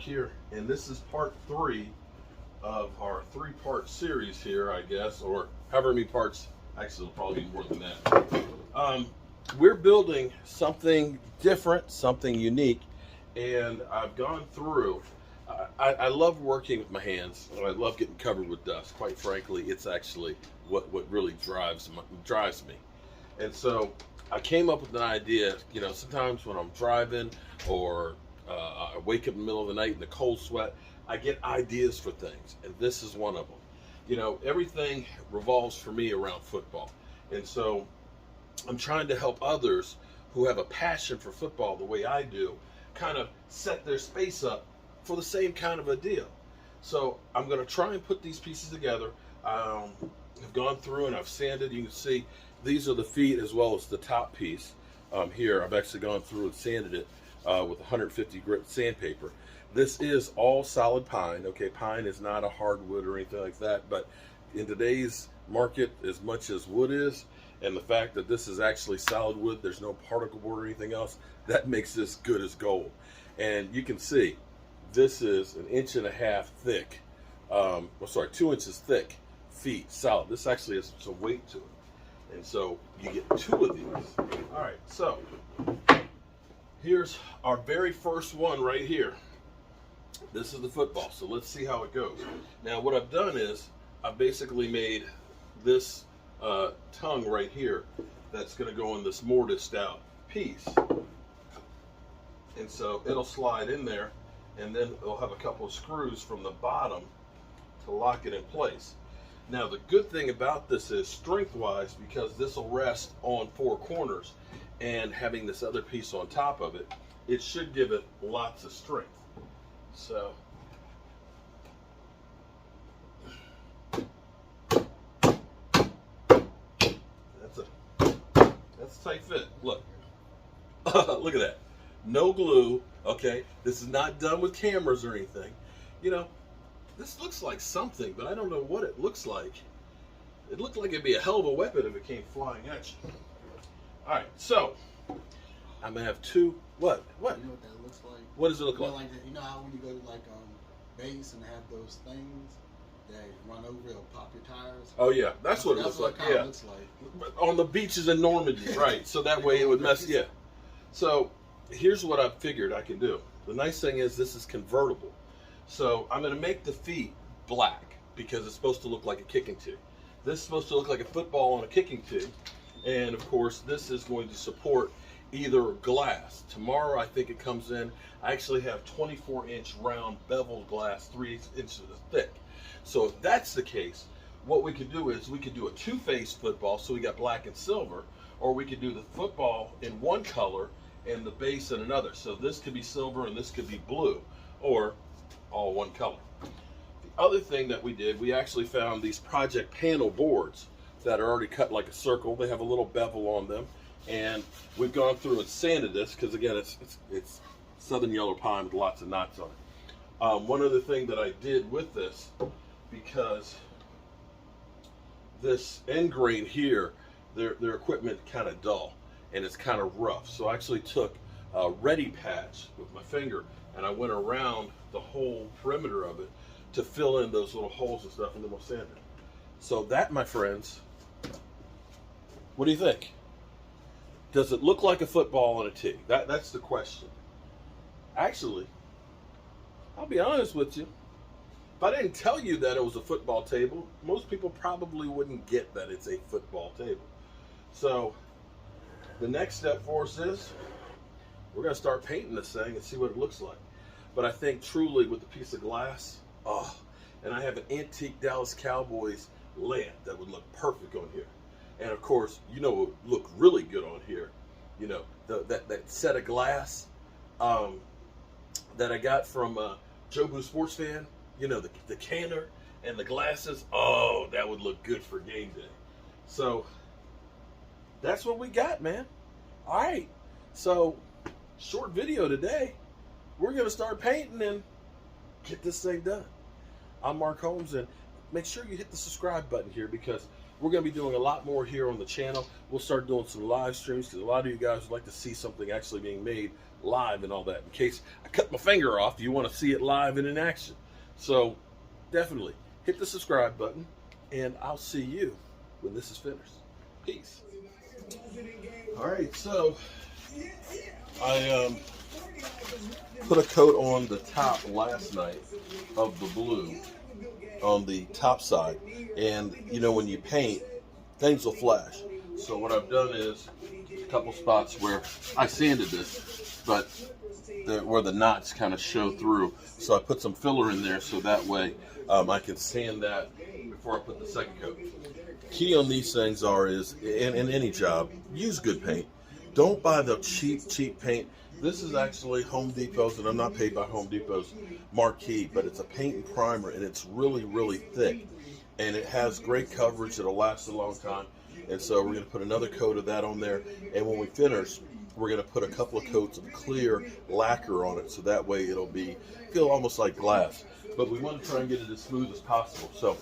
here, and this is part 3 of our 3-part series here, I guess, or however many parts. Actually, it'll probably be more than that. We're building something different, something unique, and I've gone through. I love working with my hands, and I love getting covered with dust. Quite frankly, it's actually what really drives me. And so I came up with an idea. You know, sometimes when I'm driving or I wake up in the middle of the night in the cold sweat, I get ideas for things, and this is one of them. You know, everything revolves for me around football, and so I'm trying to help others who have a passion for football the way I do, kind of set their space up for the same kind of a deal. So I'm going to try and put these pieces together. I've gone through and I've sanded. You can see these are the feet as well as the top piece. Here I've actually gone through and sanded it with 150 grit sandpaper. This is all solid pine. Okay, pine is not a hardwood or anything like that, but in today's market, as much as wood is, and the fact that this is actually solid wood, there's no particle board or anything else, that makes this good as gold. And you can see this is 1.5 inches thick, 2 inches thick feet solid. This actually has some weight to it, and so you get 2 of these. All right, so here's our very first one right here. This is the football, so let's see how it goes. Now what I've done is I've basically made this tongue right here that's going to go in this mortised out piece, and so it'll slide in there, and then it'll have a couple of screws from the bottom to lock it in place. Now the good thing about this is strength wise, because this will rest on 4 corners, and having this other piece on top of it, it should give it lots of strength. So that's a tight fit. Look. Look at that. No glue. Okay, this is not done with cameras or anything. You know, this looks like something, but I don't know what it looks like. It looked like it'd be a hell of a weapon if it came flying at you. All right, so I'm gonna have 2. What? What? You know what that looks like? What does it look you know, like? You know how when you go to like base and have those things that run over, it'll pop your tires. Oh yeah, that's what it looks like. Yeah, looks like. On the beaches in Normandy, right? So that way it would mess. Yeah. So here's what I figured I can do. The nice thing is this is convertible. So I'm going to make the feet black because it's supposed to look like a kicking tee. This is supposed to look like a football on a kicking tee. And of course, this is going to support either glass. Tomorrow, I think it comes in. I actually have 24-inch round beveled glass, 3 inches thick. So if that's the case, what we could do is we could do a 2-face football, so we got black and silver, or we could do the football in one color and the base in another. So this could be silver and this could be blue, or all one color. The other thing that we did, we actually found these project panel boards that are already cut like a circle. They have a little bevel on them, and we've gone through and sanded this because again, it's southern yellow pine with lots of knots on it. One other thing that I did with this, because this end grain here, their equipment kind of dull and it's kind of rough. So I actually took a ready patch with my finger and I went around the whole perimeter of it to fill in those little holes and stuff, and then we'll sand it. So that, my friends, what do you think? Does it look like a football on a tee? That's the question. Actually, I'll be honest with you. If I didn't tell you that it was a football table, most people probably wouldn't get that it's a football table. So the next step for us is we're going to start painting this thing and see what it looks like. But I think truly with the piece of glass, and I have an antique Dallas Cowboys lamp that would look perfect on here. And of course, you know what would look really good on here? You know, that set of glass that I got from Jobu Sports Fan. You know, the canner and the glasses. Oh, that would look good for game day. So that's what we got, man. All right. So short video today. We're going to start painting and get this thing done. I'm Mark Holmes, and make sure you hit the subscribe button here because we're going to be doing a lot more here on the channel. We'll start doing some live streams because a lot of you guys would like to see something actually being made live and all that. In case I cut my finger off, you want to see it live and in action. So definitely hit the subscribe button, and I'll see you when this is finished. Peace. All right, so I put a coat on the top last night of the blue on the top side, and you know, when you paint, things will flash. So what I've done is a couple spots where I sanded this, but where the knots kind of show through, so I put some filler in there so that way I can sand that before I put the second coat. Key on these things is in any job, use good paint. Don't buy the cheap paint. This is actually Home Depot's, and I'm not paid by Home Depot's marquee, but it's a paint and primer, and it's really, really thick. And it has great coverage. It'll last a long time. And so we're going to put another coat of that on there. And when we finish, we're going to put a couple of coats of clear lacquer on it, so that way it'll feel almost like glass. But we want to try and get it as smooth as possible. So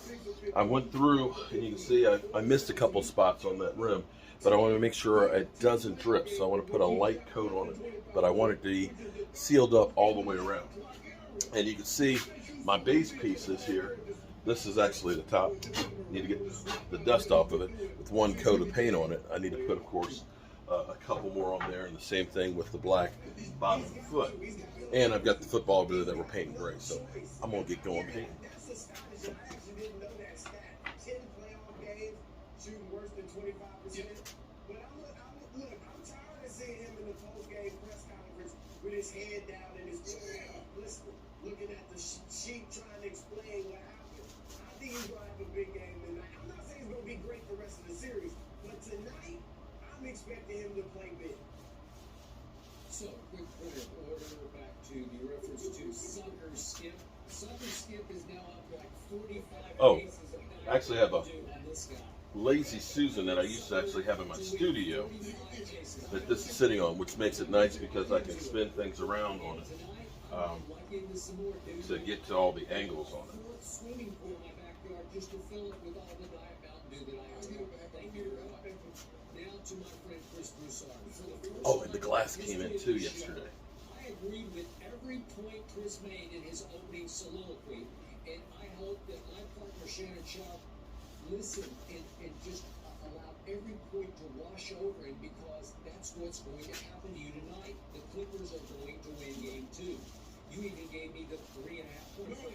I went through, and you can see I missed a couple of spots on that rim, but I want to make sure it doesn't drip. So I want to put a light coat on it, but I want it to be sealed up all the way around. And you can see my base pieces here. This is actually the top. Need to get the dust off of it with one coat of paint on it. I need to put, of course, a couple more on there, and the same thing with the black bottom of the foot. And I've got the football over there that we're painting gray, so I'm gonna get going painting. With his head down and his listening, looking at the sheet, trying to explain what happened. I think he's going to have a big game tonight. I'm not saying he's going to be great the rest of the series, but tonight, I'm expecting him to play big. So, quick point of order back to the reference to Soccer Skip. Soccer Skip is now up like 45 cases of I actually have a on this guy. Lazy Susan that I used to actually have in my studio that this is sitting on, which makes it nice because I can spin things around on it to get to all the angles on it. Swimming pool in my backyard just to fill it with all the Diet Mountain Dew that I own. Thank you. Now to my friend Chris Broussard. Oh, and the glass came in too yesterday. I agreed with every point Chris made in his opening soliloquy, and I hope that my partner Shannon Sharp listened and just allowed every point to wash over him, because that's what's going to happen to you tonight. The Clippers are going to win game 2. You even gave me the 3.5 points. No,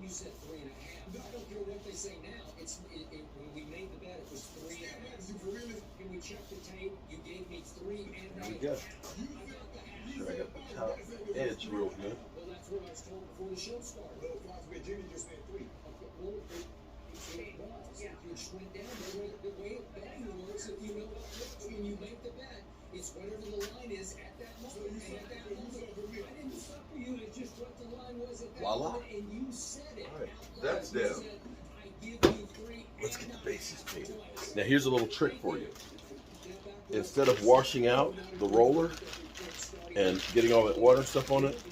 you said 3.5. I don't care what they say now. When we made the bet, it was 3.5. Can we check the tape? You gave me 3.5. There we go. Sure, I got the top edge real good. Well, that's what I was told before the show started. Jimmy just said 3. Okay, well, it was. If you just went down the way betting works, if you know what works when you make the bet, it's whatever the line is at that moment. And at that moment, I didn't stop for you. It's just what the line was at that Voila. moment, and you said it. All right, out loud. that's You down. said, I give you 3. Let's get the bases painted. Now here's a little trick for you. Instead of washing out the roller and getting all that water and stuff on it,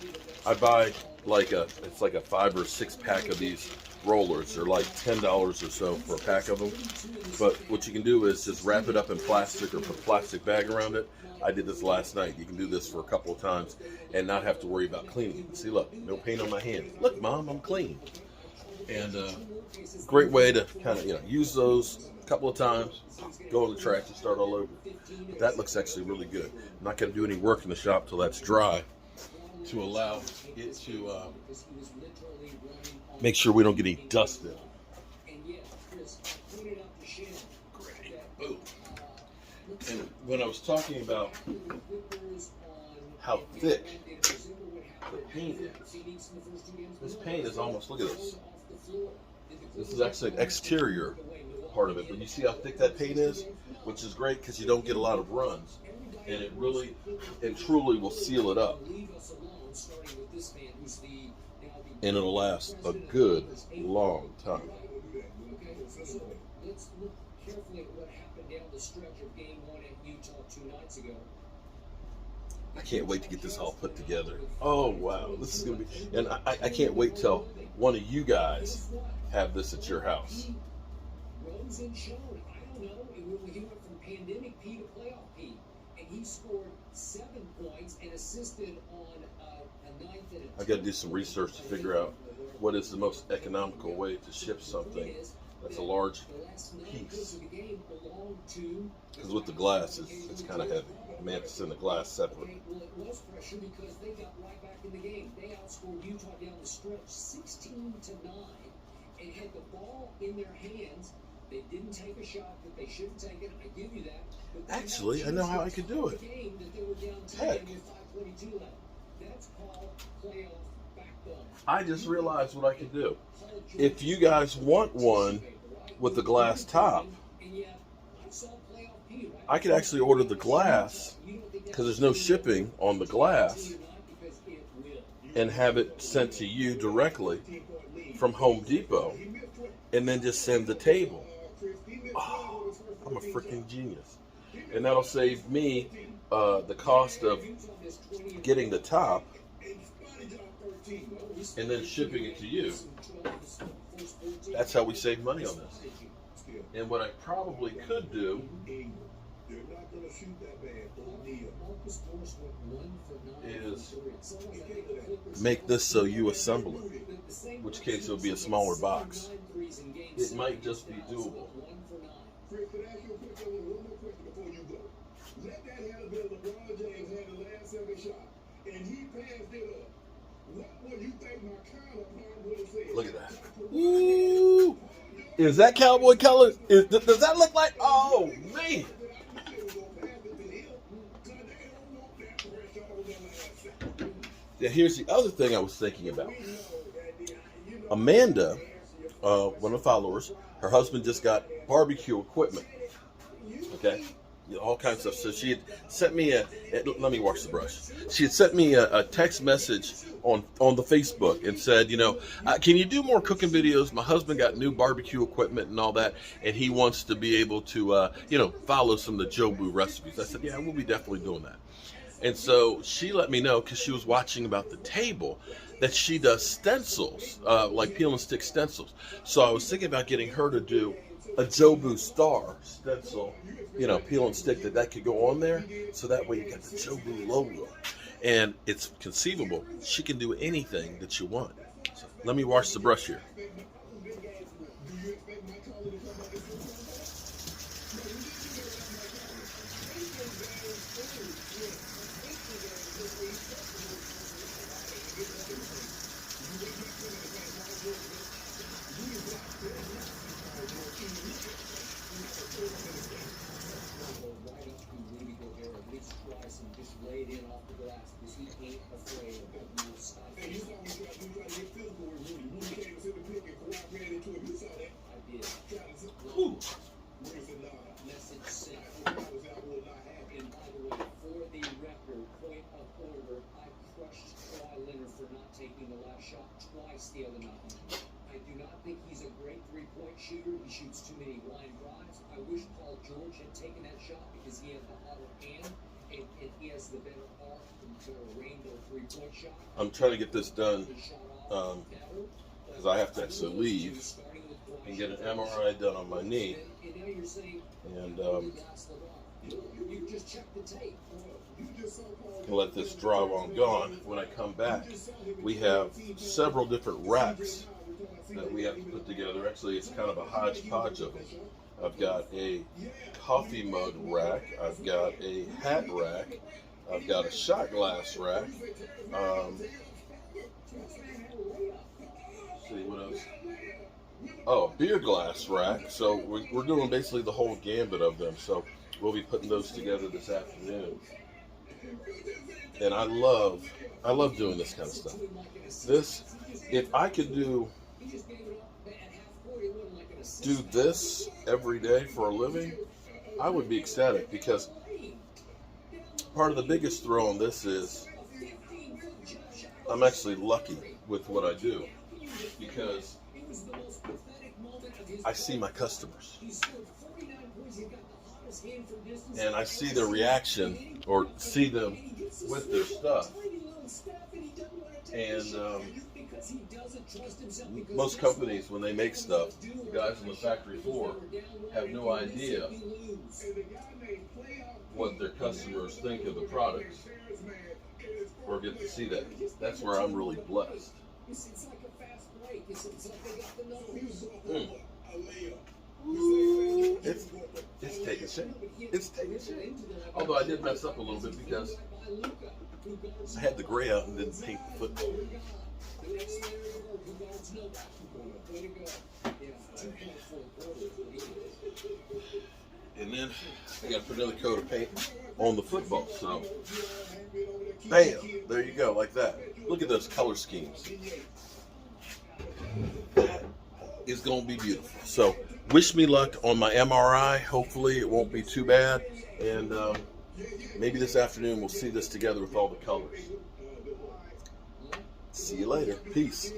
I buy it's like a 5 or 6 pack of these rollers. They're like $10 or so for a pack of them. But what you can do is just wrap it up in plastic or put a plastic bag around it. I did this last night. You can do this for a couple of times and not have to worry about cleaning. See, look, no paint on my hands. Look, Mom, I'm clean. And great way to kind of use those a couple of times, go in the trash and start all over. But that looks actually really good. I'm not going to do any work in the shop till that's dry, to allow it to make sure we don't get any dust in it. Great. Boom. And when I was talking about how thick the paint is, this paint is almost, look at this. This is actually an exterior part of it, but you see how thick that paint is, which is great because you don't get a lot of runs, and it really and truly will seal it up, and it'll last a good long time. Let's look carefully at what happened down the stretch of game 1 at Utah 2 nights ago. I can't wait to get this all put together. Oh wow, this is gonna be, and I can't wait till one of you guys have this at your house. Rose and Sean, I don't know. He went from pandemic P to playoff P. and he scored 7 points and assisted on a ninth and I got to do some research to figure out what is the most economical way to ship something that's a large piece. Because with the glass, it's kind of heavy. I may have to send the glass separate. Well, it was pressure because they got right back in the game. They outscored Utah down the stretch 16-9 and had the ball in their hands. They didn't take a shot that they should have taken. I give you that. But Actually, I know how I could do it. Heck. That's called playoff backbone. I just realized what I could do. If you guys want one with the glass top, I could actually order the glass, because there's no shipping on the glass, and have it sent to you directly from Home Depot, and then just send the table. Oh, I'm a freaking genius. And that'll save me the cost of getting the top and then shipping it to you. That's how we save money on this. And what I probably could do is make this so you assemble it, in which case it'll be a smaller box. It might just be doable. Chris, could I ask you a question? One more question before you go. Let that have been LeBron James had the last 7 shot, and he passed it up. What would you think my counterpart would have said? Look at that. Ooh. Is that cowboy color? Does that look like? Oh, man. Yeah, here's the other thing I was thinking about. Amanda, one of the followers, her husband just got barbecue equipment. Okay? All kinds of stuff. So she had sent me let me wash the brush. She had sent me a text message on the Facebook and said, can you do more cooking videos? My husband got new barbecue equipment and all that, and he wants to be able to, follow some of the Jobu recipes. I said, yeah, we'll be definitely doing that. And so she let me know, because she was watching about the table, that she does stencils, like peel and stick stencils. So I was thinking about getting her to do a Jobu Star stencil, peel and stick that could go on there. So that way you got the Jobu logo. And it's conceivable. She can do anything that you want. So let me wash the brush here. The other night. I do not think he's a great three-point shooter. He shoots too many line drives. I wish Paul George had taken that shot, because he had the hotter hand and he has the better arc to a rainbow three-point shot. I'm trying to get this done because I have to actually leave and get an MRI done on my knee. And you just check the tape. can let this dry while I'm gone. When I come back, we have several different racks that we have to put together. Actually, it's kind of a hodgepodge of them. I've got a coffee mug rack. I've got a hat rack. I've got a shot glass rack. See what else? Oh, beer glass rack. So we're doing basically the whole gambit of them. So we'll be putting those together this afternoon. And I love doing this kind of stuff. If I could do this every day for a living, I would be ecstatic, because part of the biggest throw on this is I'm actually lucky with what I do, because I see my customers and I see their reaction, or see them with their stuff, and says he doesn't trust himself because Most guess what? companies, when they make stuff, the guys on the factory floor have no idea what their customers think of the products or get to see that. That's where I'm really blessed. It's like a fast break. It's like they got the numbers. Ooh, it's taking shape. It's taking shape. Although I did mess up a little bit because I had the gray out and didn't paint the football. And then I got to put another coat of paint on the football. So, bam, there you go, like that. Look at those color schemes. That is going to be beautiful. So, wish me luck on my MRI. Hopefully, it won't be too bad. And maybe this afternoon we'll see this together with all the colors. See you later. Peace.